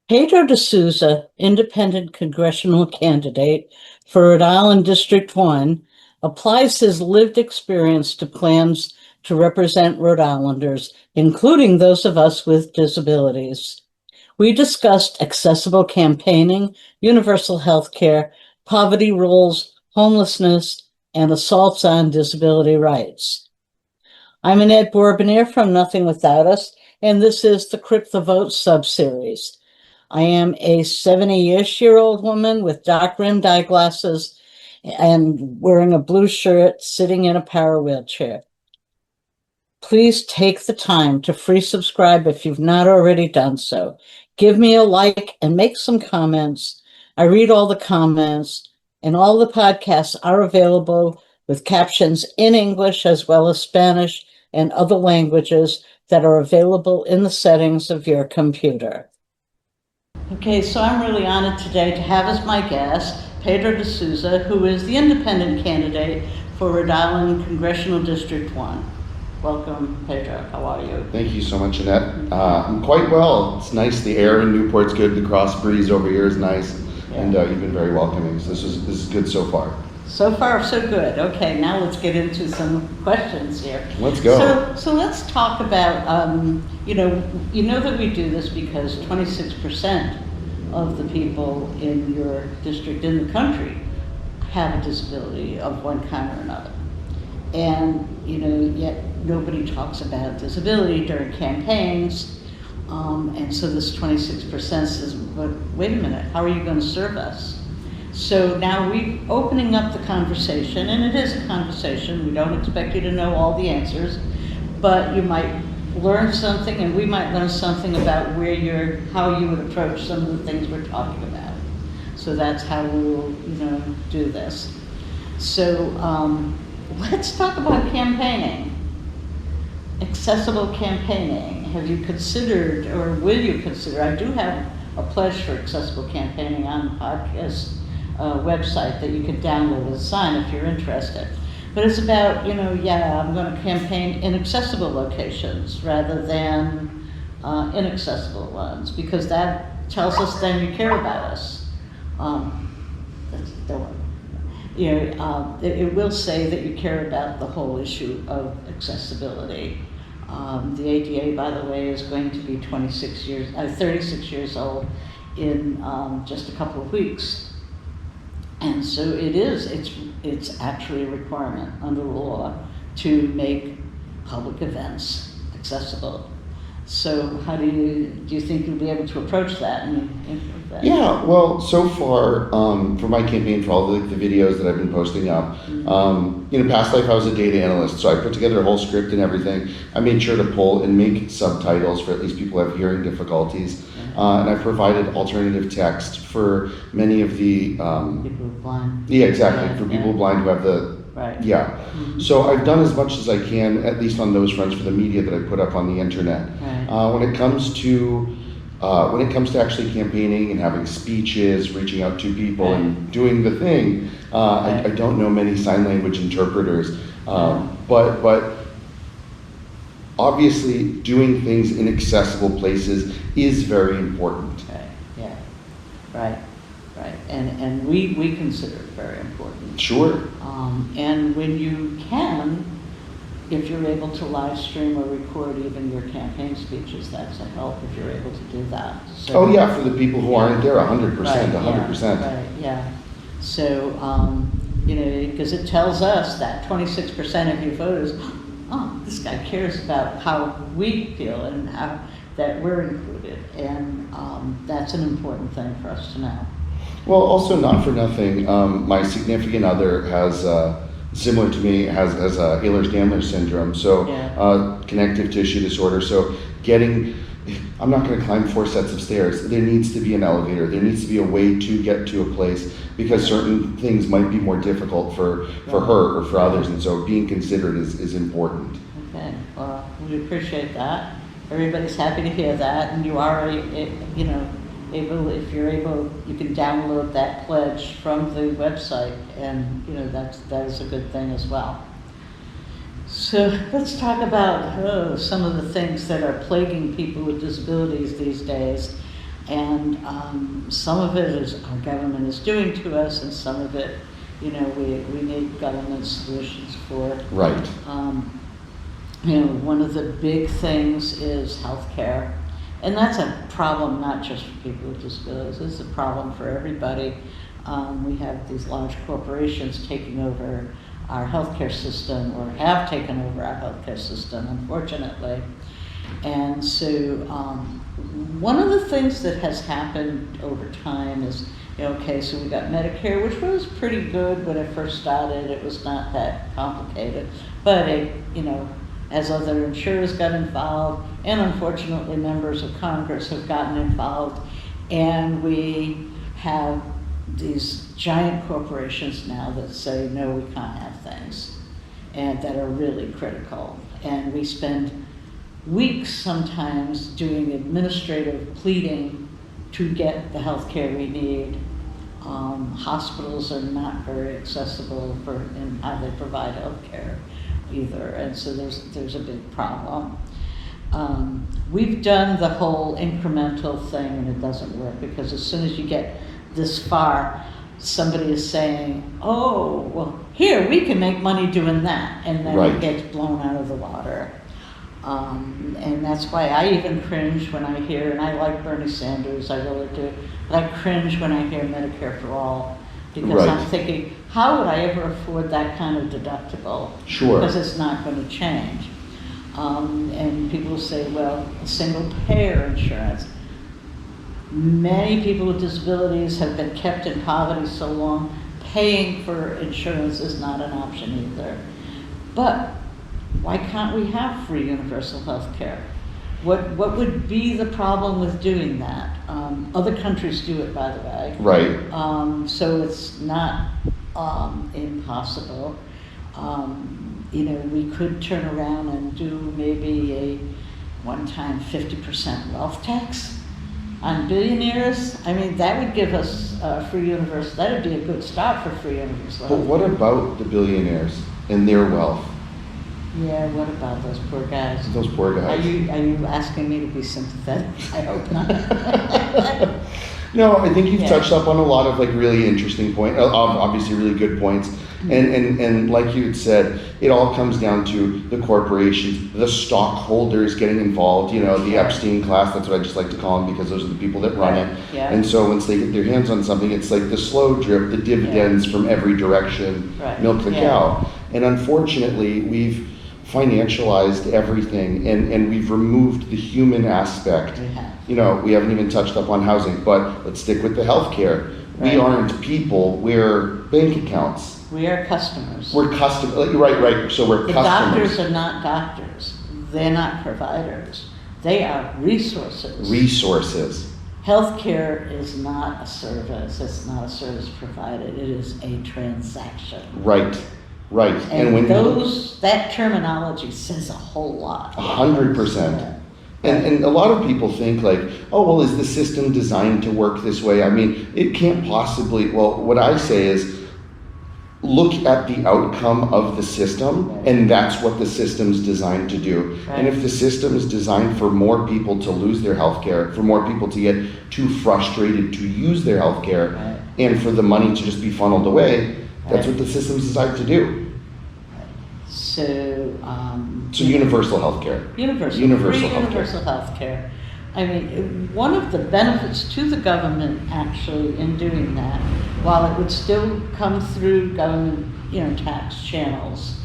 Pedro DeSousa, independent congressional candidate for Rhode Island District 1, applies his lived experience to plans to represent Rhode Islanders, including those of us with disabilities. We discussed accessible campaigning, universal health care, poverty rules, homelessness, and assaults on disability rights. I'm Annette Bourbonnier from Nothing Without Us, and this is the CriptheVote subseries. I am a 70-ish-year-old woman with dark-rimmed eyeglasses and wearing a blue shirt, sitting in a power wheelchair. Please take the time to free subscribe if you've not already done so. Give me a like and make some comments. I read all the comments, and all the podcasts are available with captions in English as well as Spanish and other languages that are available in the settings of your computer. Okay, so I'm really honored today to have as my guest Pedro DeSousa, who is the independent candidate for Rhode Island Congressional District 1. Welcome, Pedro. How are you? Thank you so much, Annette. I'm quite well. It's nice. The air in Newport's good. The cross breeze over here is nice, and you've been very welcoming. So this is good so far. So far, so good. Okay, now let's get into some questions here. Let's go. So let's talk about, you know that we do this because 26% of the people in your district, in the country, have a disability of one kind or another. And, yet nobody talks about disability during campaigns. And so this 26% says, but wait a minute, how are you going to serve us? So now we're opening up the conversation, and it is a conversation. We don't expect you to know all the answers, but you might learn something, and we might learn something about how you would approach some of the things we're talking about. So that's how we will, do this. So let's talk about campaigning. Accessible campaigning. Have you considered, or will you consider? I do have a pledge for accessible campaigning on the podcast website that you could download as a sign if you're interested. But it's about, I'm going to campaign in accessible locations rather than inaccessible ones, because that tells us then you care about us. It will say that you care about the whole issue of accessibility. The ADA, by the way, is going to be 36 years old in just a couple of weeks. And so it's actually a requirement under law to make public events accessible. So how do you think you'll be able to approach that? Yeah, well, so far, for my campaign, for all the videos that I've been posting up, past life I was a data analyst, so I put together a whole script and everything. I made sure to pull and make subtitles for at least people who have hearing difficulties. And I provided alternative text for many of the... people who are blind. Yeah, exactly, for people blind who have the... Right. Yeah. Mm-hmm. So I've done as much as I can, at least on those fronts, for the media that I put up on the internet. Right. When it comes to actually campaigning and having speeches, reaching out to people, right, and doing the thing, right, I don't know many sign language interpreters, but obviously doing things in accessible places is very important. Right. Yeah. Right. Right. And we consider it very important. Sure. And when you can, if you're able to live stream or record even your campaign speeches, that's a help if you're able to do that. So, oh yeah, for the people who aren't there, 100%, right, 100%. Yeah, right, yeah. So, because it tells us that 26% of your voters, oh, this guy cares about how we feel and how that we're included. And that's an important thing for us to know. Well, also not for nothing, my significant other has, similar to me, has Ehlers-Danlos syndrome, so connective tissue disorder. So I'm not going to climb 4 sets of stairs. There needs to be an elevator. There needs to be a way to get to a place, because certain things might be more difficult for her or for others, and so being considered is important. Okay, well, we appreciate that. Everybody's happy to hear that, and you are, if you're able, you can download that pledge from the website, and that is a good thing as well. So let's talk about some of the things that are plaguing people with disabilities these days. And some of it is our government is doing to us, and some of it, we need government solutions for. Right. One of the big things is healthcare. And that's a problem not just for people with disabilities, it's a problem for everybody. We have these large corporations taking over our healthcare system, or have taken over our healthcare system, unfortunately. And so one of the things that has happened over time is, okay, so we got Medicare, which was pretty good when it first started. It was not that complicated, but as other insurers got involved, and unfortunately members of Congress have gotten involved, and we have these giant corporations now that say, no, we can't have things, and that are really critical. And we spend weeks sometimes doing administrative pleading to get the health care we need. Hospitals are not very accessible in how they provide health care either, and so there's a big problem. We've done the whole incremental thing, and it doesn't work, because as soon as you get this far, somebody is saying, oh, well, here, we can make money doing that, and then Right. It gets blown out of the water. And that's why I even cringe when I hear, and I like Bernie Sanders, I really do, but I cringe when I hear Medicare for All, because Right. I'm thinking, how would I ever afford that kind of deductible? Sure. Because it's not going to change. And people say, well, single payer insurance. Many people with disabilities have been kept in poverty so long, paying for insurance is not an option either. But why can't we have free universal health care? What would be the problem with doing that? Other countries do it, by the way. Right. So it's not impossible. We could turn around and do maybe a one-time 50% wealth tax on billionaires. I mean, that would give us free universal. That would be a good start for free universal. But what about the billionaires and their wealth? Yeah, what about those poor guys? Those poor guys. Are you asking me to be sympathetic? I hope not. No, I think you've Yeah. touched up on a lot of really interesting points, obviously really good points. And like you had said, it all comes down to the corporations, the stockholders getting involved, the Epstein class, that's what I just like to call them, because those are the people that run it. Yeah. And so once they get their hands on something, it's like the slow drip, the dividends from every direction, Right. milk the Yeah. cow. And unfortunately, we've financialized everything, and we've removed the human aspect. We have. We haven't even touched up on housing, but let's stick with the healthcare. We Right. aren't people, we're bank accounts. We are customers. We're right, so we're The customers. doctors are not doctors. They're not providers. They are resources. Resources. Healthcare is not a service. It's not a service provided. It is a transaction. Right. And when that terminology says a whole lot. 100%. And a lot of people think oh, well, is the system designed to work this way? I mean, it can't possibly, well, what I say is, look at the outcome of the system, and that's what the system's designed to do. Right. And if the system is designed for more people to lose their health care, for more people to get too frustrated to use their health care, Right. and for the money to just be funneled away, that's Right. what the system's designed to do. So, Universal health care. Universal Universal healthcare. universal health care. I mean, one of the benefits to the government actually in doing that, while it would still come through government, tax channels,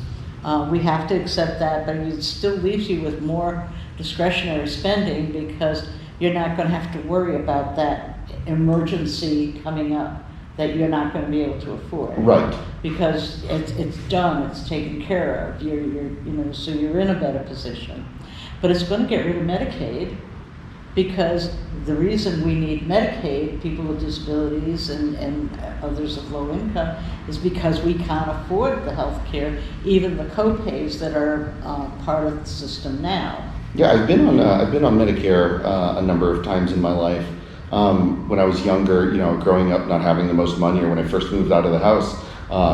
we have to accept that, but it still leaves you with more discretionary spending, because you're not going to have to worry about that emergency coming up that you're not going to be able to afford. Right. Because it's done, it's taken care of. So you're in a better position. But it's going to get rid of Medicaid, because the reason we need Medicaid, people with disabilities and others of low income, is because we can't afford the health care, even the co-pays that are part of the system now. Yeah, I've been on Medicare a number of times in my life. When I was younger, growing up not having the most money, or when I first moved out of the house,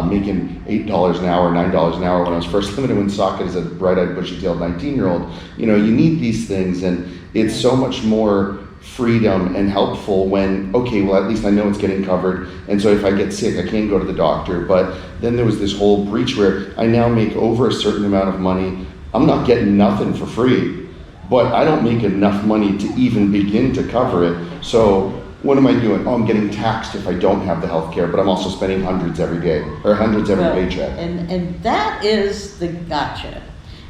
making $8 an hour, $9 an hour when I was first living in Woonsocket as a bright-eyed, bushy-tailed 19-year-old. You need these things, and it's so much more freedom and helpful when, okay, well, at least I know it's getting covered, and so if I get sick, I can't go to the doctor. But then there was this whole breach where I now make over a certain amount of money. I'm not getting nothing for free, but I don't make enough money to even begin to cover it. So what am I doing? Oh, I'm getting taxed if I don't have the health care, but I'm also spending hundreds every day, or hundreds every paycheck. And that is the gotcha.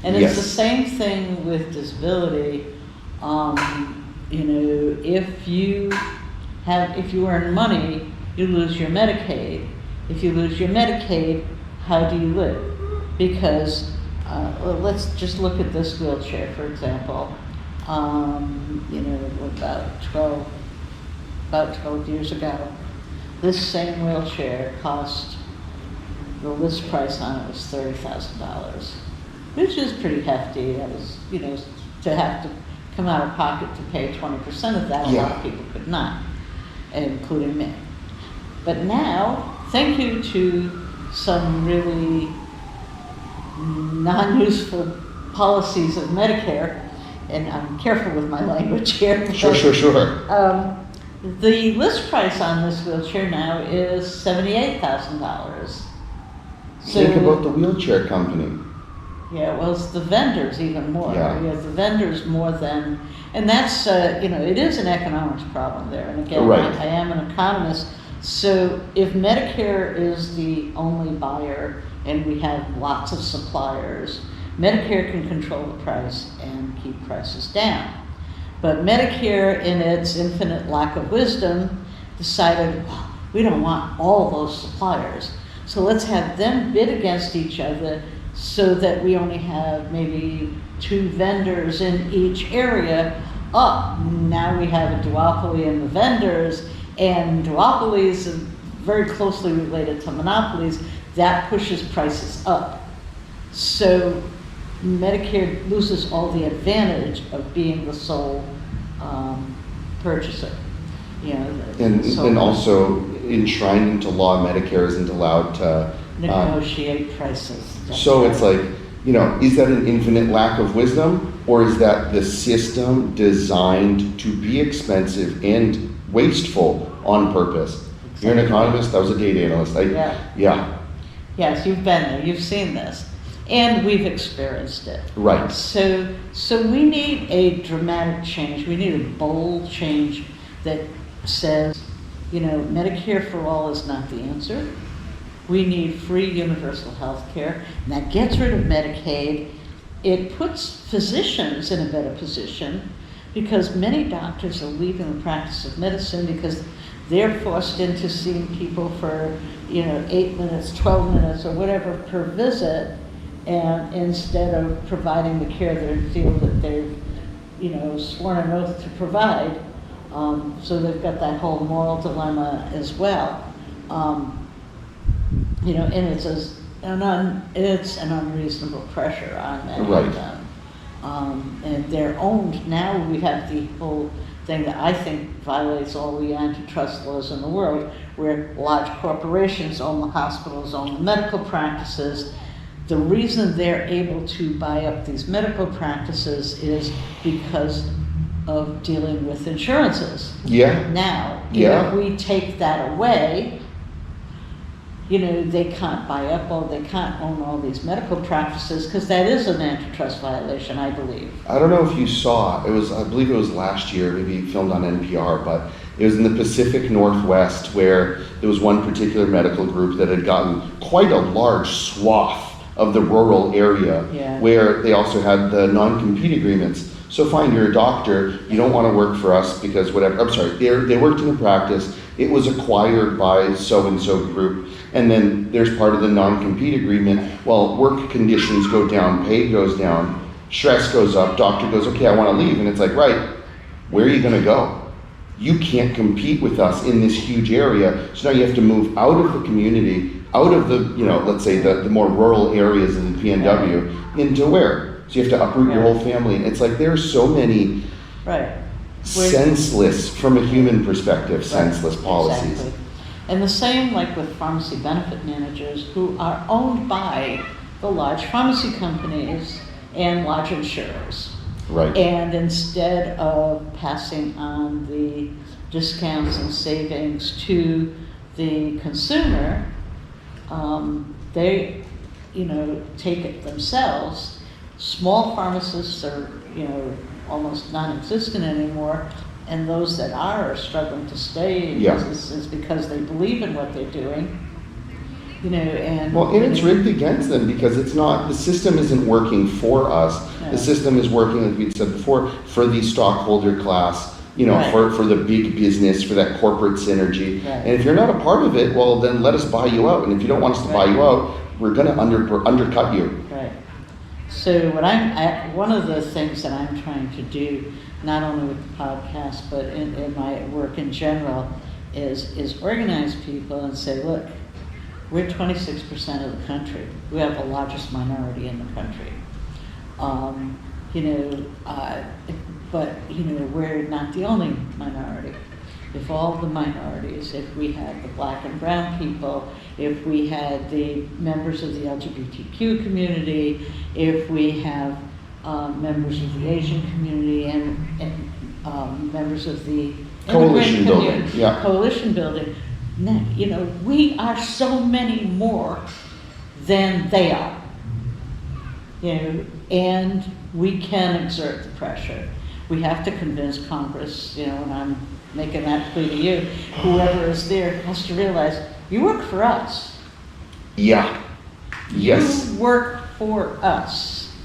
And it's the same thing with disability. You know, if you earn money, you lose your Medicaid. If you lose your Medicaid, how do you live? Because let's just look at this wheelchair, for example. You know, about 12 years ago, this same wheelchair cost, the list price on it was $30,000, which is pretty hefty. That was, you know, to have to come out of pocket to pay 20% of that, a lot of people could not, including me. But now, thank you to some really non-useful policies of Medicare, and I'm careful with my language here. Sure. The list price on this wheelchair now is $78,000. So, think about the wheelchair company. Yeah, well, it's the vendors even more. Yeah. You have the vendors more than, and that's, you know, it is an economics problem there. And again, Right. I am an economist. So if Medicare is the only buyer and we have lots of suppliers, Medicare can control the price and keep prices down. But Medicare, in its infinite lack of wisdom, decided, well, we don't want all those suppliers. So let's have them bid against each other so that we only have maybe 2 vendors in each area. Now we have a duopoly in the vendors, and duopolies are very closely related to monopolies. That pushes prices up. So Medicare loses all the advantage of being the sole purchaser. You know, And also enshrined into law, Medicare isn't allowed to negotiate prices. So it's like, you know, is that an infinite lack of wisdom, or is that the system designed to be expensive and wasteful on purpose? Exactly. You're an economist, I was a data analyst. Yes, you've been there, you've seen this, and we've experienced it. Right. So we need a dramatic change. We need a bold change that says, you know, Medicare for all is not the answer. We need free universal health care, and that gets rid of Medicaid. It puts physicians in a better position because many doctors are leaving the practice of medicine because they're forced into seeing people for, you know, 8 minutes, 12 minutes, or whatever per visit, and instead of providing the care they feel that they've, you know, sworn an oath to provide. So they've got that whole moral dilemma as well. You know, and it's an unreasonable pressure on many of them. And they're owned. Now we have the whole thing that I think violates all the antitrust laws in the world, where large corporations own the hospitals, own the medical practices. The reason they're able to buy up these medical practices is because of dealing with insurances. Now, if we take that away, you know, they can't buy up they can't own all these medical practices, because that is an antitrust violation, I believe. I don't know if you saw, I believe it was last year, maybe filmed on NPR, but it was in the Pacific Northwest where there was one particular medical group that had gotten quite a large swath of the rural area, where they also had the non-compete agreements. So fine, you're a doctor, you don't want to work for us because whatever, I'm sorry, they worked in a practice, it was acquired by so-and-so group, and then there's part of the non-compete agreement, well, work conditions go down, pay goes down, stress goes up, doctor goes, okay, I want to leave, and it's like, right, where are you going to go? You can't compete with us in this huge area, so now you have to move out of the community, out of the, you know, let's say the more rural areas in the PNW, into where? So you have to uproot your whole family. And it's like there are so many senseless, from a human perspective, senseless policies. Exactly. And the same like with pharmacy benefit managers, who are owned by the large pharmacy companies and large insurers. Right. And instead of passing on the discounts and savings to the consumer, they, take it themselves. Small pharmacists are, almost non-existent anymore, and those that are struggling to stay in Yeah. business is because they believe in what they're doing, and. Well, and it's rigged against them because the system isn't working for us. No. The system is working, like we said before, for the stockholder class, Right. for the big business, for that corporate synergy. Right. And if you're not a part of it, well, then let us buy you out. And if you don't want us to buy Right. you out, we're going to undercut you. Right. So one of the things that I'm trying to do, not only with the podcast, but in my work in general, is organize people and say, look, we're 26% of the country. We have the largest minority in the country. But we're not the only minority. If all the minorities, if we had the black and brown people, if we had the members of the LGBTQ community, if we have members of the Asian community and members of the Coalition immigrant building, community, yeah. coalition building, we are so many more than they are. And we can exert the pressure. We have to convince Congress, and I'm making that plea to you, whoever is there has to realize, you work for us. Yeah. Yes. You work for us.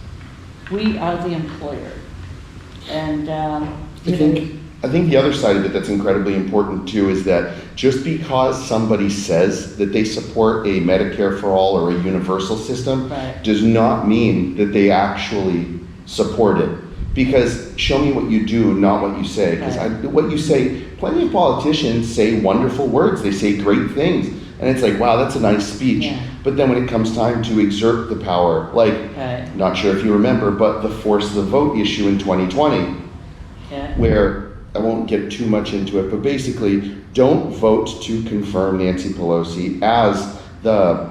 We are the employer. And, I think the other side of it that's incredibly important too is that just because somebody says that they support a Medicare for all or a universal system Right. does not mean that they actually support it. Because show me what you do, not what you say. Because Right. what you say, plenty of politicians say wonderful words. They say great things. And it's like, wow, that's a nice speech. Yeah. But then when it comes time to exert the power, like, Right. not sure if you remember, but the force the vote issue in 2020, Yeah. where I won't get too much into it, but basically, don't vote to confirm Nancy Pelosi as the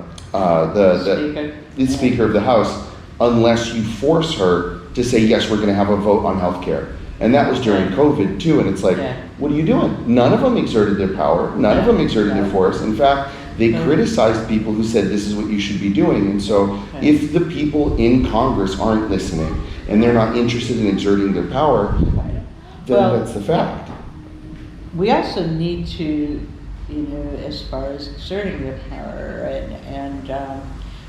Speaker of the House unless you force her to say, yes, we're going to have a vote on healthcare. And that was during COVID too, and it's like, Yeah. what are you doing? None of them exerted their power. None of them exerted their force. In fact, they criticized people who said this is what you should be doing. And so if the people in Congress aren't listening and they're not interested in exerting their power, then Well, that's the fact. We also need to, as far as exerting their power,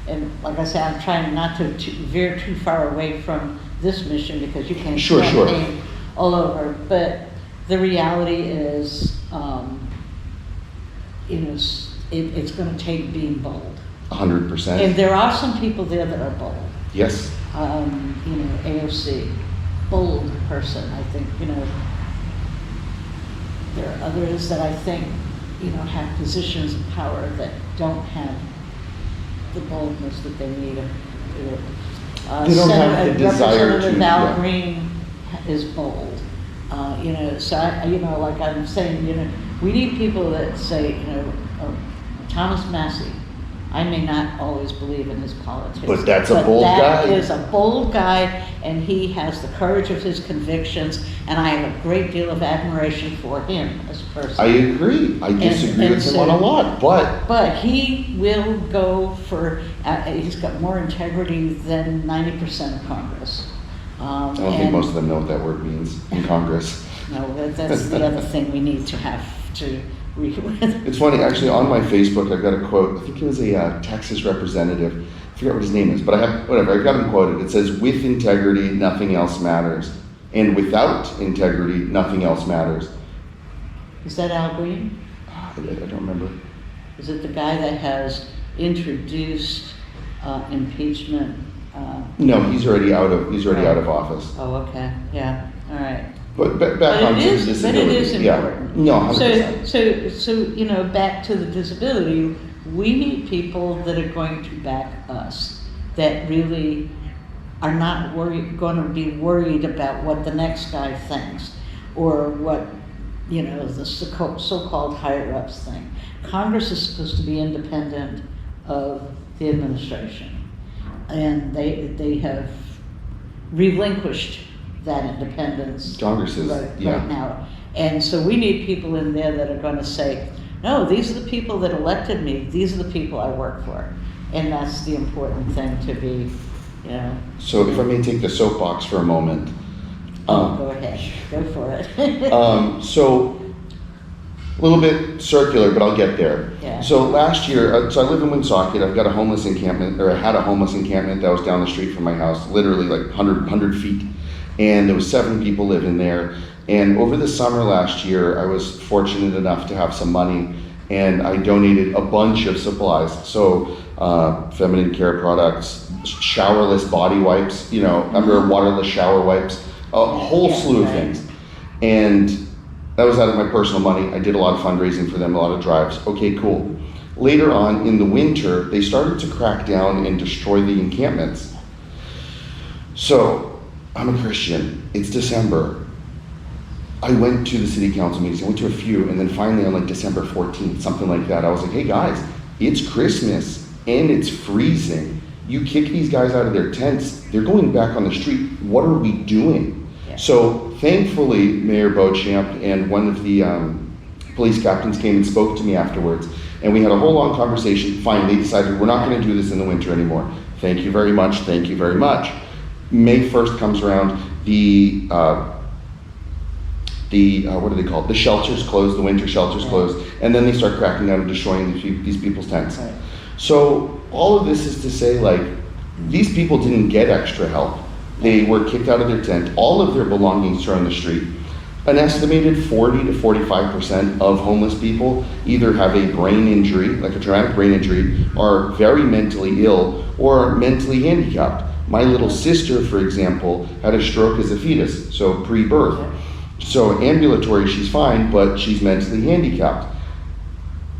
and like I said, I'm trying not to veer too far away from this mission because you can't Sure. campaign all over. But the reality is, it's going to take being bold. 100%. And there are some people there that are bold. Yes. AOC, bold person. I think, there are others that I think, have positions of power that don't have the boldness that they need. They don't have the desire Representative to, Al yeah. Green is bold. So like I'm saying, we need people that say, Thomas Massey, I may not always believe in his politics. But that's a bold guy. That is a bold guy, and he has the courage of his convictions, and I have a great deal of admiration for him as a person. I agree. I disagree and with him so- on a lot, But he will go for, he's got more integrity than 90% of Congress. I don't think most of them know what that word means in Congress. No, that's the other thing we need to have to read with. It's funny, actually, on my Facebook, I've got a quote. I think it was a Texas representative. I forget what his name is, but I've got him quoted. It says, with integrity, nothing else matters. And without integrity, nothing else matters. Is that Al Green? I don't remember. Is it the guy that has introduced impeachment? No, he's already out of office. Oh, okay, yeah, all right. But back But on it to is, but it disability. is important. Yeah. No, 100%. So back to the disability, we need people that are going to back us, that really are not going to be worried about what the next guy thinks, or what, the so-called higher-ups think. Congress is supposed to be independent of the administration, and they have relinquished that independence Congress is, right now. And so we need people in there that are going to say, no, these are the people that elected me. These are the people I work for. And that's the important thing to be, you know. So if I may take the soapbox for a moment. Go ahead, go for it. So a little bit circular, but I'll get there. Yeah. So last year, so I live in Woonsocket. I've got a homeless encampment, or I had a homeless encampment that was down the street from my house, literally like 100 feet. And there was 7 people living there. And over the summer last year, I was fortunate enough to have some money, and I donated a bunch of supplies. So feminine care products, showerless body wipes, you know, remember waterless shower wipes, a whole slew of things. And that was out of my personal money. I did a lot of fundraising for them, a lot of drives. Okay, cool. Later on in the winter, they started to crack down and destroy the encampments. So I'm a Christian. It's December. I went to the city council meetings. I went to a few, and then finally on like December 14th, something like that, I was like, hey guys, it's Christmas and it's freezing. You kick these guys out of their tents, they're going back on the street. What are we doing? Yeah. So thankfully, Mayor Beauchamp and one of the police captains came and spoke to me afterwards, and we had a whole long conversation. Fine, they decided we're not going to do this in the winter anymore. Thank you very much, thank you very much. May 1st comes around, the what are they called? The shelters closed, the winter shelters closed, and then they start cracking down and destroying these people's tents. Right. So all of this is to say, like, these people didn't get extra help. They were kicked out of their tent. All of their belongings are on the street. An estimated 40 to 45% of homeless people either have a brain injury, like a traumatic brain injury, are very mentally ill, or mentally handicapped. My little sister, for example, had a stroke as a fetus, so pre-birth. So ambulatory, she's fine, but she's mentally handicapped.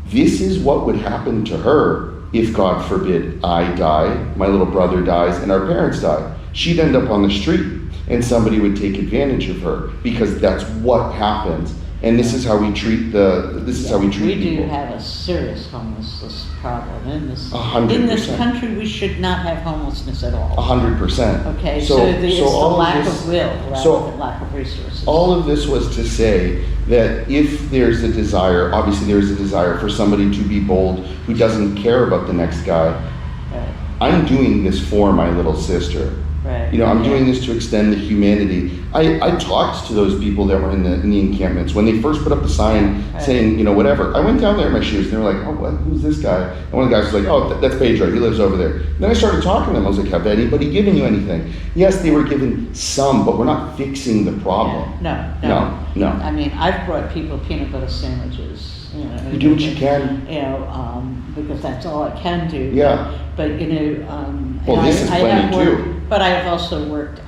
This is what would happen to her if, God forbid, I die, my little brother dies, and our parents die. She'd end up on the street, and somebody would take advantage of her, because that's what happens. And this is how we treat people. We do have a serious homelessness problem in this. 100%. In this country, we should not have homelessness at all. 100%. Okay, so it's the lack of will rather than lack of resources. All of this was to say that if there's a desire, obviously there's a desire for somebody to be bold who doesn't care about the next guy. Right. I'm doing this for my little sister. Right. You know, I'm doing this to extend the humanity. I talked to those people that were in the encampments when they first put up the sign saying, you know, whatever. I went down there in my shoes, and they were like, oh, what? Who's this guy? And one of the guys was like, oh, that's Pedro. He lives over there. And then I started talking to them. I was like, have anybody given you anything? Yes, they were given some, but we're not fixing the problem. No. I mean, I've brought people peanut butter sandwiches. You do what you can. You know, because that's all I can do. Yeah. But you know, well, this is plenty too. But I have also worked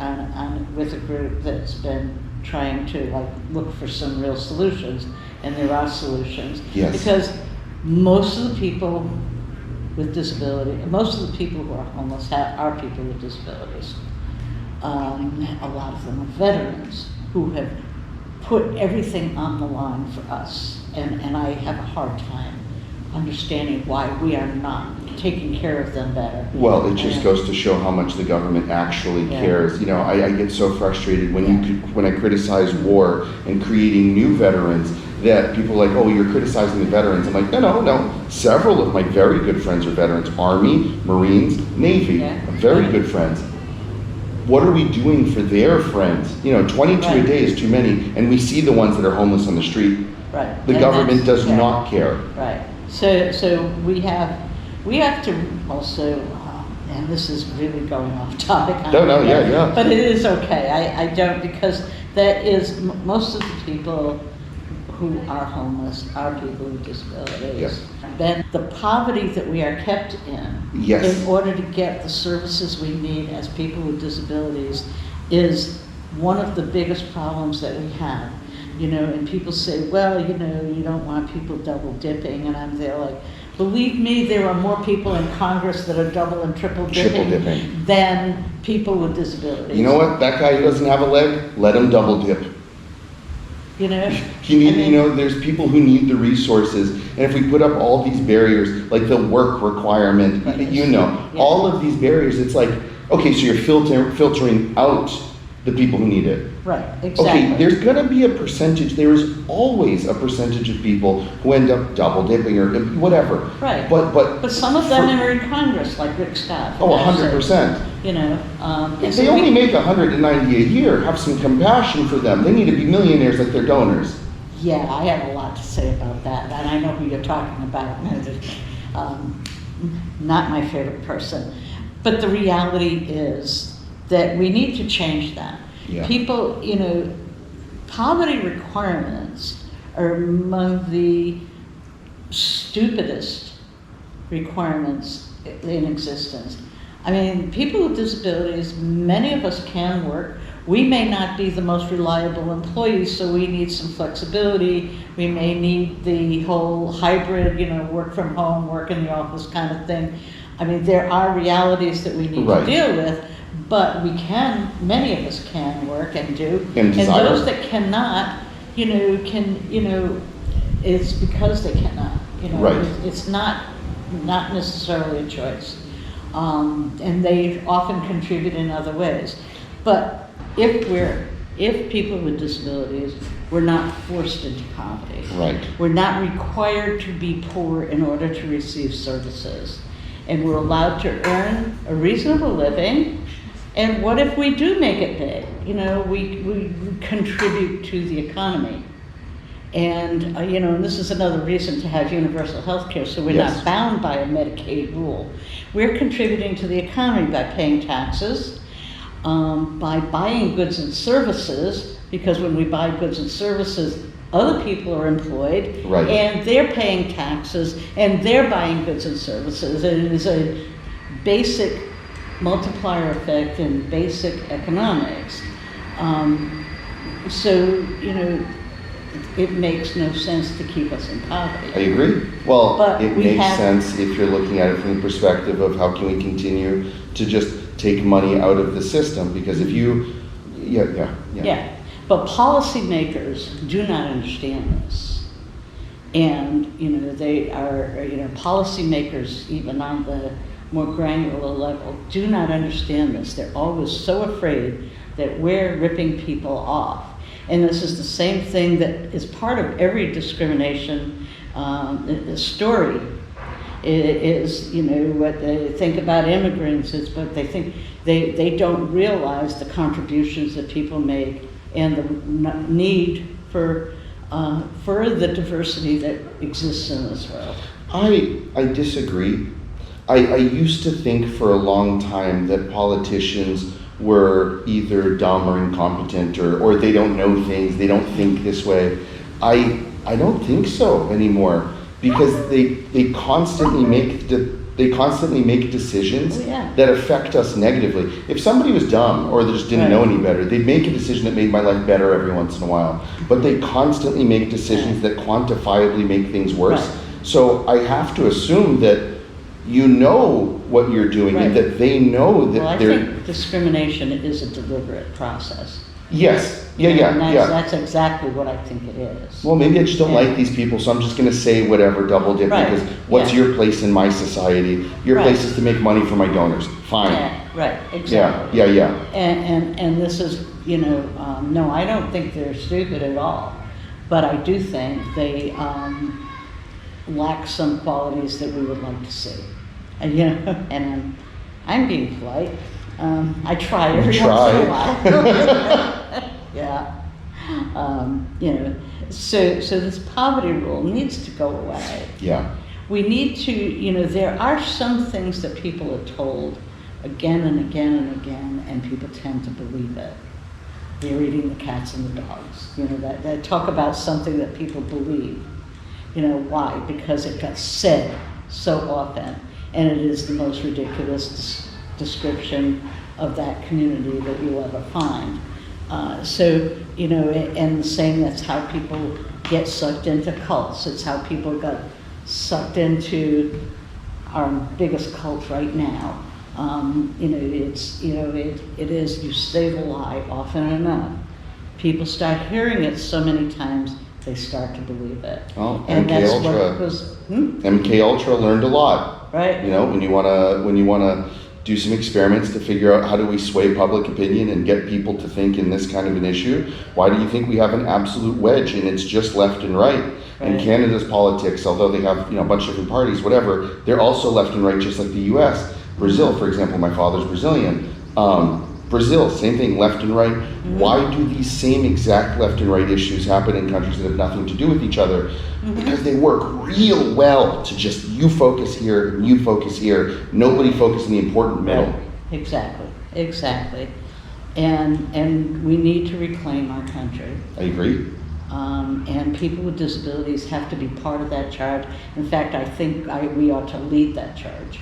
with a group that's been trying to look for some real solutions, and there are solutions. Yes. Because most of the people with disability, most of the people who are homeless are people with disabilities. A lot of them are veterans who have put everything on the line for us, and I have a hard time understanding why we are not taking care of them better. Well, it just goes to show how much the government actually cares. You know, I get so frustrated when I criticize war and creating new veterans that people are like, oh, you're criticizing the veterans. I'm like, no. Several of my very good friends are veterans. Army, Marines, Navy, very good friends. What are we doing for their friends? You know, 22 a day is too many, and we see the ones that are homeless on the street. Right. The government does not care. Right. So we have to also, and this is really going off topic. Yeah. But it is okay. I don't, because that is most of the people who are homeless are people with disabilities. Yes. Then the poverty that we are kept in order to get the services we need as people with disabilities is one of the biggest problems that we have. You know, and people say, well, you know, you don't want people double dipping, and I'm there like, believe me, there are more people in Congress that are double and triple dipping than people with disabilities. You know what? That guy who doesn't have a leg, let him double dip. You know? You know, there's people who need the resources, and if we put up all these barriers, like the work requirement, all of these barriers, it's like, okay, so you're filtering out the people who need it. Right, exactly. Okay, there's going to be a percentage, there is always a percentage of people who end up double dipping or whatever. Right. But some of them are in Congress, like Rick Scott. Oh, 100%. You know. If they only make $190 a year, have some compassion for them. They need to be millionaires like their donors. Yeah, I have a lot to say about that, and I know who you're talking about. Not my favorite person. But the reality is that we need to change that. Yeah. People, you know, poverty requirements are among the stupidest requirements in existence. I mean, people with disabilities, many of us can work. We may not be the most reliable employees, so we need some flexibility. We may need the whole hybrid, you know, work from home, work in the office kind of thing. I mean, there are realities that we need to deal with, but we can, many of us can work and do. And those that cannot, it's because they cannot, It's not necessarily a choice. And they often contribute in other ways. But if people with disabilities, we're not forced into poverty. Right. We're not required to be poor in order to receive services. And we're allowed to earn a reasonable living. And what if we do make it big? We contribute to the economy. And, and this is another reason to have universal health care, so we're not bound by a Medicaid rule. We're contributing to the economy by paying taxes, by buying goods and services, because when we buy goods and services, other people are employed, and they're paying taxes, and they're buying goods and services. And it is a basic multiplier effect in basic economics. It makes no sense to keep us in poverty. I agree. Well, but it makes sense if you're looking at it from the perspective of how can we continue to just take money out of the system, because if you, but policymakers do not understand this. And, they are, policymakers, even on the more granular level, do not understand this. They're always so afraid that we're ripping people off. And this is the same thing that is part of every discrimination story. It is, what they think about immigrants is, but they think they don't realize the contributions that people make and the need for the diversity that exists in this world. I disagree. I used to think for a long time that politicians were either dumb or incompetent, or they don't know things, they don't think this way. I don't think so anymore, because they constantly make decisions that affect us negatively. If somebody was dumb or they just didn't know any better, they'd make a decision that made my life better every once in a while. But they constantly make decisions that quantifiably make things worse. So I have to assume that what you're doing, and that they know that I think discrimination is a deliberate process. Yes. That's exactly what I think it is. Well, maybe I just don't like these people, so I'm just going to say whatever, double dip, because what's your place in my society? Your place is to make money for my donors. Fine. Exactly. Yeah. And this is, no, I don't think they're stupid at all, but I do think they lack some qualities that we would like to see. And, and I'm being polite. I try every once in a while. So this poverty rule needs to go away. Yeah. We need to, there are some things that people are told again and again and again, and people tend to believe it. They're eating the cats and the dogs. That talk about something that people believe. Why? Because it got said so often, and it is the most ridiculous description of that community that you'll ever find. And the same, that's how people get sucked into cults. It's how people got sucked into our biggest cult right now. It is, you say the lie often enough. People start hearing it so many times, they start to believe it. Oh, and MK that's Ultra. what it was. MK Ultra learned a lot. Right. When you wanna do some experiments to figure out how do we sway public opinion and get people to think in this kind of an issue? Why do you think we have an absolute wedge and it's just left and right? And Canada's politics, although they have a bunch of different parties, whatever, they're also left and right just like the US. Brazil, for example, my father's Brazilian. Brazil, same thing, left and right. Why do these same exact left and right issues happen in countries that have nothing to do with each other? Because they work real well to just you focus here and you focus here. Nobody focus in the important middle. Exactly. And we need to reclaim our country. I agree. And people with disabilities have to be part of that charge. In fact, I think we ought to lead that charge.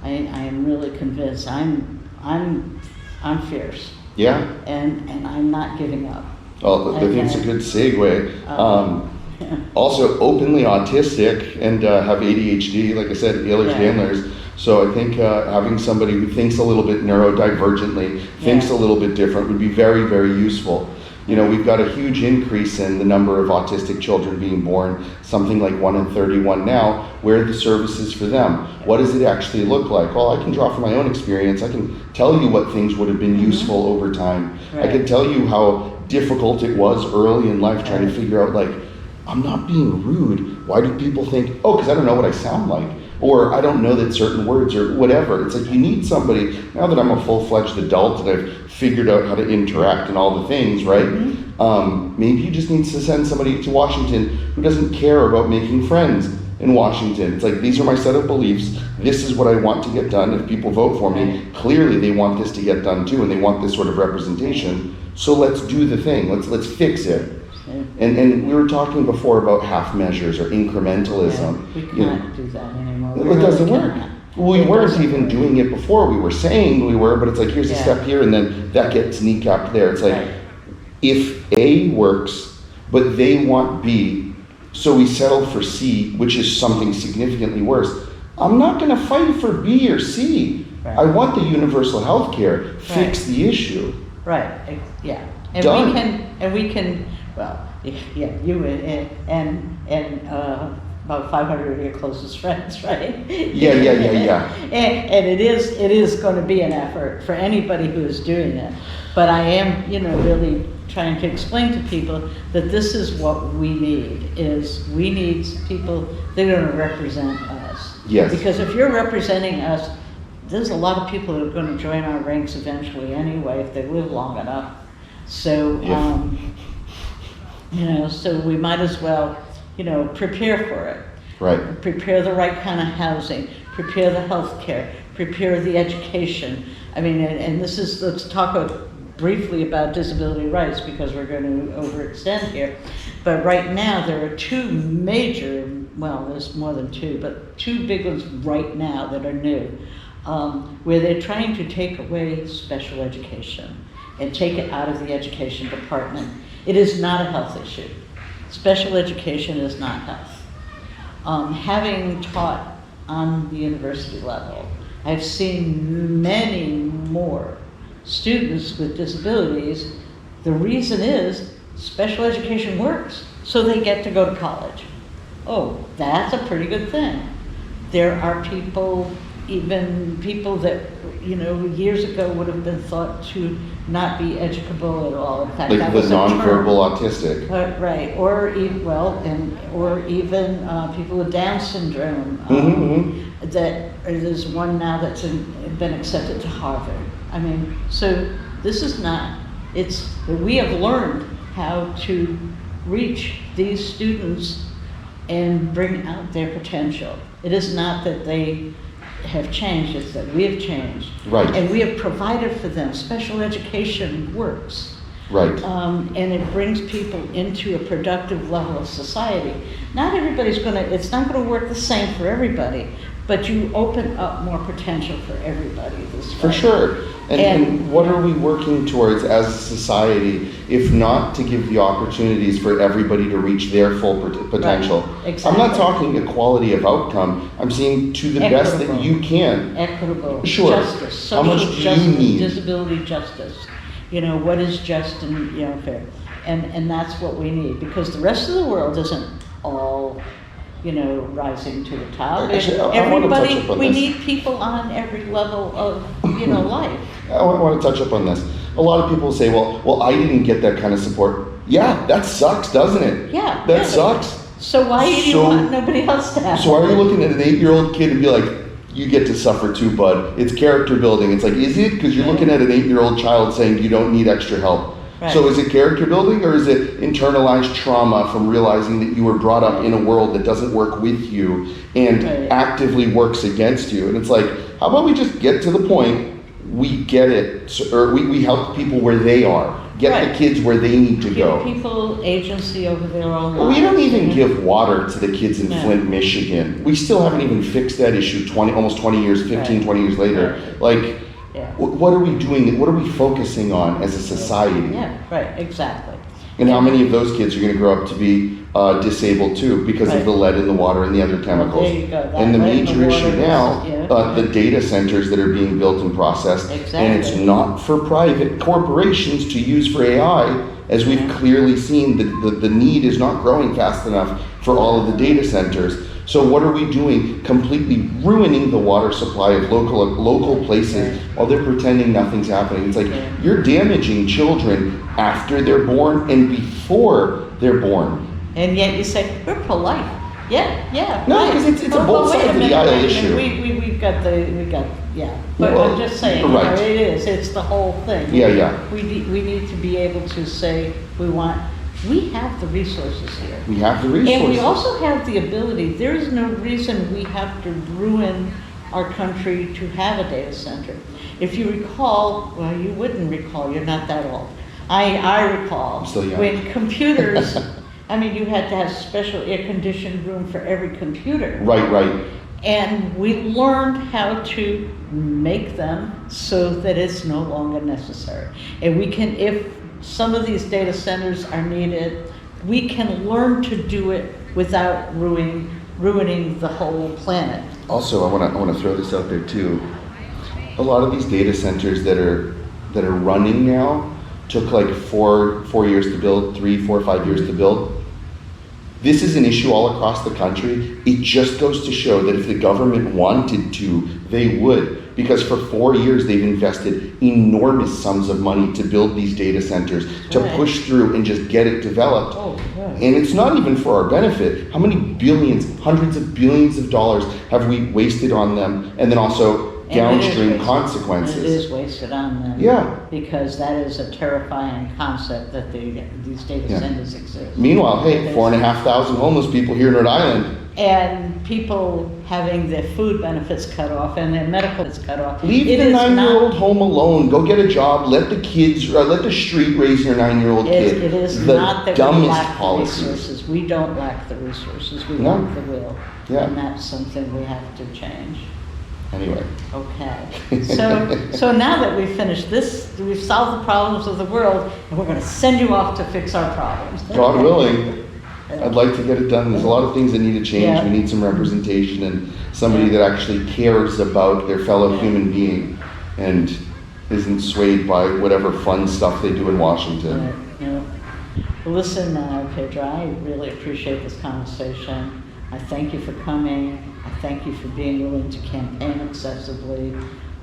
I am really convinced. I'm fierce. Yeah. And I'm not giving up. Well, I think it's a good segue. Also, openly autistic and have ADHD, like I said, Ehlers-Danlos. So I think having somebody who thinks a little bit neurodivergently, thinks a little bit different would be very, very useful. We've got a huge increase in the number of autistic children being born, something like 1 in 31 now. Where are the services for them? What does it actually look like? Well, I can draw from my own experience. I can tell you what things would have been useful over time. I can tell you how difficult it was early in life trying to figure out, I'm not being rude. Why do people think, because I don't know what I sound like? Or I don't know that certain words or whatever. It's like you need somebody, now that I'm a full-fledged adult and I've figured out how to interact and all the things, right? Maybe you just need to send somebody to Washington who doesn't care about making friends in Washington. It's like, these are my set of beliefs. This is what I want to get done. If people vote for me, clearly they want this to get done too, and they want this sort of representation. So let's do the thing. Let's fix it. And we were talking before about half measures or incrementalism. We can't do that anymore. It doesn't work. We weren't even doing it before. We were saying we were, but it's like, here's a step here, and then that gets kneecapped there. It's like, if A works, but they want B, so we settle for C, which is something significantly worse. I'm not going to fight for B or C. I want the universal health care. Fix the issue. Right. Yeah. And Done. we can. Well, you and about 500 of your closest friends, right? Yeah. And it is going to be an effort for anybody who is doing it. But I am, really trying to explain to people that this is what we need. We need people that are going to represent us. Yes. Because if you're representing us, there's a lot of people that are going to join our ranks eventually anyway if they live long enough. So. So we might as well, prepare for it. Right. Prepare the right kind of housing, prepare the health care, prepare the education. I mean, and let's talk briefly about disability rights because we're going to overextend here. But right now there are two major, well, there's more than two, but two big ones right now that are new, where they're trying to take away special education and take it out of the education department. It is not a health issue. Special education is not health. Having taught on the university level, I've seen many more students with disabilities. The reason is special education works, so they get to go to college. Oh, that's a pretty good thing. There are even people that, years ago would have been thought to not be educable at all. In fact, like that the was a term. nonverbal autistic. Right, or even people with Down syndrome. That there's one now that's been accepted to Harvard. I mean, so this is not. We have learned how to reach these students and bring out their potential. It is not that they have changed, it's that we have changed. Right. And we have provided for them. Special education works. Right. And it brings people into a productive level of society. Not everybody's it's not gonna work the same for everybody, but you open up more potential for everybody this way. For sure. And what are we working towards as a society, if not to give the opportunities for everybody to reach their full potential? Right. Exactly. I'm not talking equality of outcome. I'm saying to the best that you can. Equitable. Sure. Justice. Social How much do justice, you need? Disability justice. What is just and fair. And that's what we need, because the rest of the world isn't all rising to the top. Actually, I want to touch Everybody, up on we this. need people on every level of, life. I want to touch up on this. A lot of people say, well, I didn't get that kind of support. Yeah, that sucks, doesn't it? Yeah. That sucks. So why do you want nobody else to have it? So are you looking at an 8-year-old kid and be like, you get to suffer too, bud? It's character building. It's like, is it? Because you're looking at an 8-year-old child saying you don't need extra help. Right. So is it character building, or is it internalized trauma from realizing that you were brought up in a world that doesn't work with you and actively works against you? And it's like, how about we just get to the point, we get it, or we help people where they are. Get the kids where they need to go. Give people agency over their own lives. We don't even give water to the kids in Flint, Michigan. We still haven't even fixed that issue almost 20 years, 15, 20 years later. Like, what are we doing? What are we focusing on as a society? Yeah, right, exactly. And how many of those kids are going to grow up to be disabled too because of the lead in the water and the other chemicals? There you go. And the major issue now, the data centers that are being built and processed, and it's not for private corporations to use for AI, as we've clearly seen, the need is not growing fast enough for all of the data centers. So what are we doing? Completely ruining the water supply of local places while they're pretending nothing's happening. It's like you're damaging children after they're born and before they're born. And yet you say, we're polite. Yeah. No, because it's a both sides of the aisle issue. We've got. But I'm just saying, it is. It's the whole thing. Yeah. We need to be able to say we have the resources here. We have the resources. And we also have the ability. There is no reason we have to ruin our country to have a data center. If you recall, well, you wouldn't recall, you're not that old. I recall I'm still young. When computers, you had to have special air-conditioned room for every computer. Right. And we learned how to make them so that it's no longer necessary. And we can, if some of these data centers are needed, we can learn to do it without ruining the whole planet. Also, I want to throw this out there too. A lot of these data centers that are running now took like four years to build, 3, 4, 5 years to build. This is an issue all across the country. It just goes to show that if the government wanted to, they would. Because for 4 years, they've invested enormous sums of money to build these data centers, to push through and just get it developed. And it's not even for our benefit. How many billions, hundreds of billions of dollars have we wasted on them? And then also downstream consequences. It is wasted on them. Yeah. Because that is a terrifying concept that these data centers exist. Meanwhile, hey, 4,500 homeless people here in Rhode Island. And people having their food benefits cut off and their medical benefits cut off. Leave the 9-year-old home alone. Go get a job. Let the kids, let the street raise your 9-year-old kid. It is not that we lack the resources. We don't lack the resources. We lack the will. Yeah. And that's something we have to change. Anyway. Okay. So now that we've finished this, we've solved the problems of the world, and we're going to send you off to fix our problems. God willing. I'd like to get it done. There's a lot of things that need to change. We need some representation and somebody that actually cares about their fellow human being and isn't swayed by whatever fun stuff they do in Washington. Well, listen, Pedro, I really appreciate this conversation. I thank you for coming. I thank you for being willing to campaign excessively.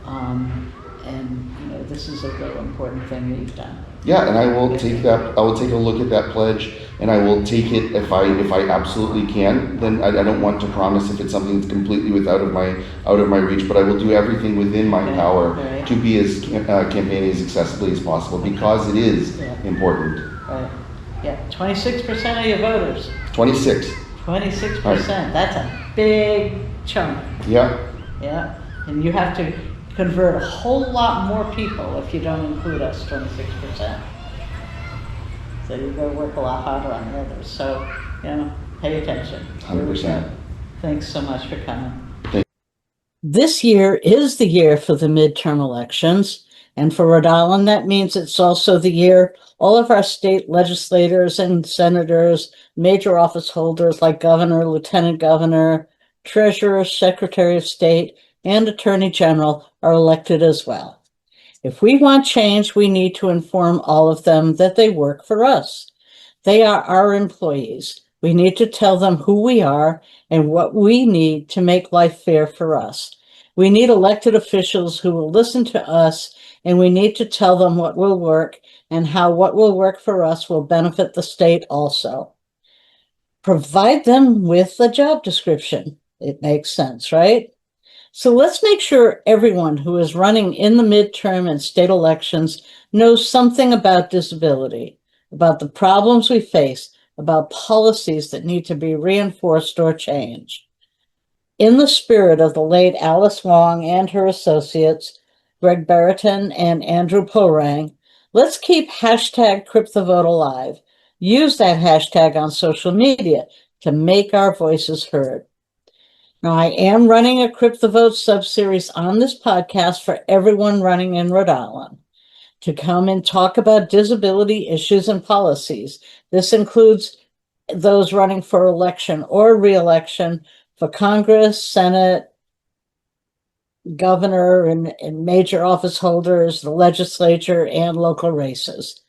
And this is a real important thing that you've done. Yeah, and I will take that. I will take a look at that pledge, and I will take it if I absolutely can. Then I don't want to promise if it's something that's completely out of my reach, but I will do everything within my power to be as campaigning as accessibly as possible because it is important. Right. Yeah. 26% of your voters. 26. 26%. Right. That's a big chunk. Yeah. Yeah. And you have to convert a whole lot more people if you don't include us, 26%. So you've got to work a lot harder on the others. So, pay attention. 100%. Thanks so much for coming. This year is the year for the midterm elections. And for Rhode Island, that means it's also the year all of our state legislators and senators, major office holders like governor, lieutenant governor, treasurer, secretary of state, and attorney general are elected as well. If we want change, we need to inform all of them that they work for us. They are our employees. We need to tell them who we are and what we need to make life fair for us. We need elected officials who will listen to us, and we need to tell them what will work and how what will work for us will benefit the state also. Provide them with a job description. It makes sense, right? So let's make sure everyone who is running in the midterm and state elections knows something about disability, about the problems we face, about policies that need to be reinforced or changed. In the spirit of the late Alice Wong and her associates, Greg Barrington and Andrew Porang, let's keep hashtag CriptheVote alive. Use that hashtag on social media to make our voices heard. Now, I am running a CriptheVote sub-series on this podcast for everyone running in Rhode Island to come and talk about disability issues and policies. This includes those running for election or re-election for Congress, Senate, governor, and major office holders, the legislature, and local races.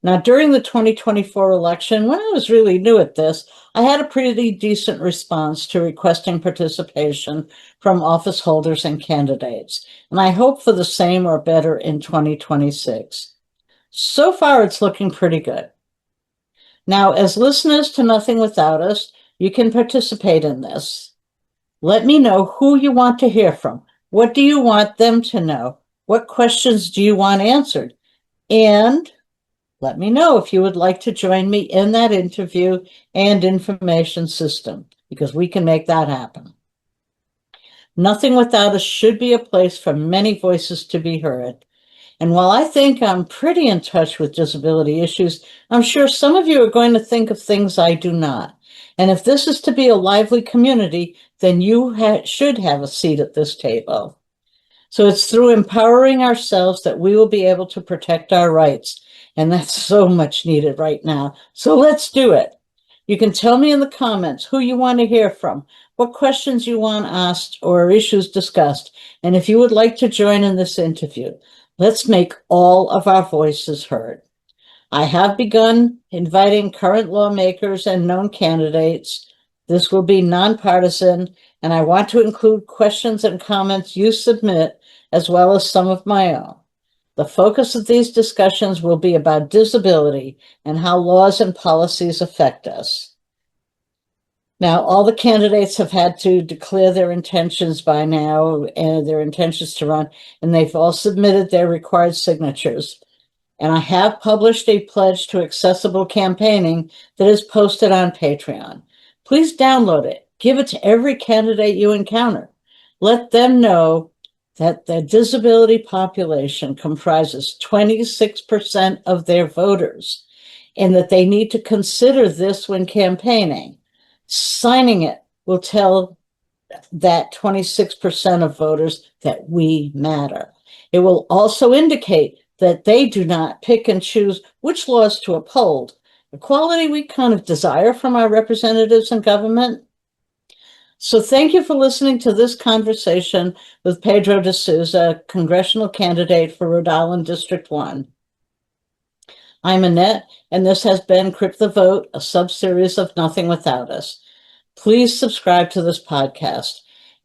Now, during the 2024 election, when I was really new at this, I had a pretty decent response to requesting participation from office holders and candidates, and I hope for the same or better in 2026. So far, it's looking pretty good. Now, as listeners to Nothing Without Us, you can participate in this. Let me know who you want to hear from. What do you want them to know? What questions do you want answered? And let me know if you would like to join me in that interview and information system, because we can make that happen. Nothing Without Us should be a place for many voices to be heard. And while I think I'm pretty in touch with disability issues, I'm sure some of you are going to think of things I do not. And if this is to be a lively community, then you should have a seat at this table. So it's through empowering ourselves that we will be able to protect our rights. And that's so much needed right now. So let's do it. You can tell me in the comments who you want to hear from, what questions you want asked or issues discussed. And if you would like to join in this interview, let's make all of our voices heard. I have begun inviting current lawmakers and known candidates. This will be nonpartisan, and I want to include questions and comments you submit, as well as some of my own. The focus of these discussions will be about disability and how laws and policies affect us. Now, all the candidates have had to declare their intentions by now, and their intentions to run, and they've all submitted their required signatures. And I have published a pledge to accessible campaigning that is posted on Patreon. Please download it. Give it to every candidate you encounter. Let them know that the disability population comprises 26% of their voters, and that they need to consider this when campaigning. Signing it will tell that 26% of voters that we matter. It will also indicate that they do not pick and choose which laws to uphold, a quality we kind of desire from our representatives in government. So thank you for listening to this conversation with Pedro DeSousa, Congressional Candidate for Rhode Island District 1. I'm Annette, and this has been CriptheVote, a sub-series of Nothing Without Us. Please subscribe to this podcast.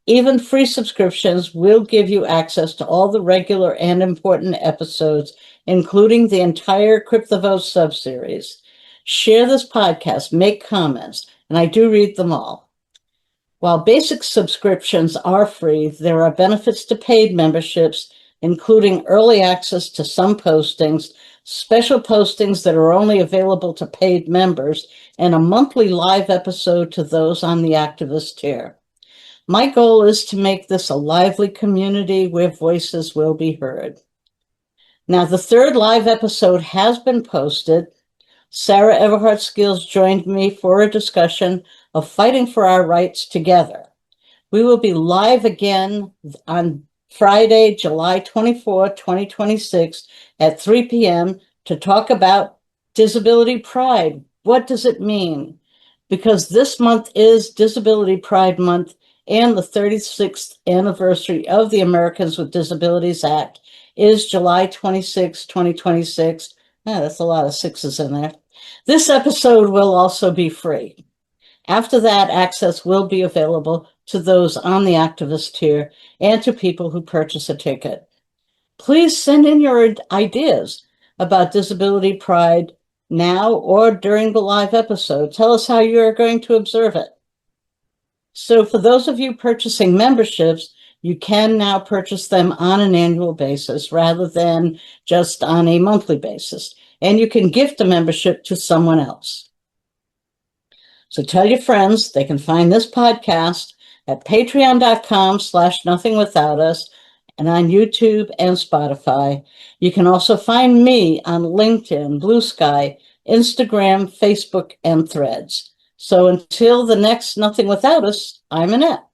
Even free subscriptions will give you access to all the regular and important episodes, including the entire CriptheVote sub-series. Share this podcast, make comments, and I do read them all. While basic subscriptions are free, there are benefits to paid memberships, including early access to some postings, special postings that are only available to paid members, and a monthly live episode to those on the activist tier. My goal is to make this a lively community where voices will be heard. Now, the third live episode has been posted. Sarah Everhart Skills joined me for a discussion of fighting for our rights together. We will be live again on Friday, July 24, 2026 at 3 p.m. to talk about Disability Pride. What does it mean? Because this month is Disability Pride Month and the 36th anniversary of the Americans with Disabilities Act is July 26, 2026. That's a lot of sixes in there. This episode will also be free. After that, access will be available to those on the activist tier and to people who purchase a ticket. Please send in your ideas about disability pride now or during the live episode. Tell us how you're going to observe it. So for those of you purchasing memberships, you can now purchase them on an annual basis rather than just on a monthly basis. And you can gift a membership to someone else. So tell your friends they can find this podcast at patreon.com/nothingwithoutus and on YouTube and Spotify. You can also find me on LinkedIn, Blue Sky, Instagram, Facebook, and Threads. So until the next Nothing Without Us, I'm Annette.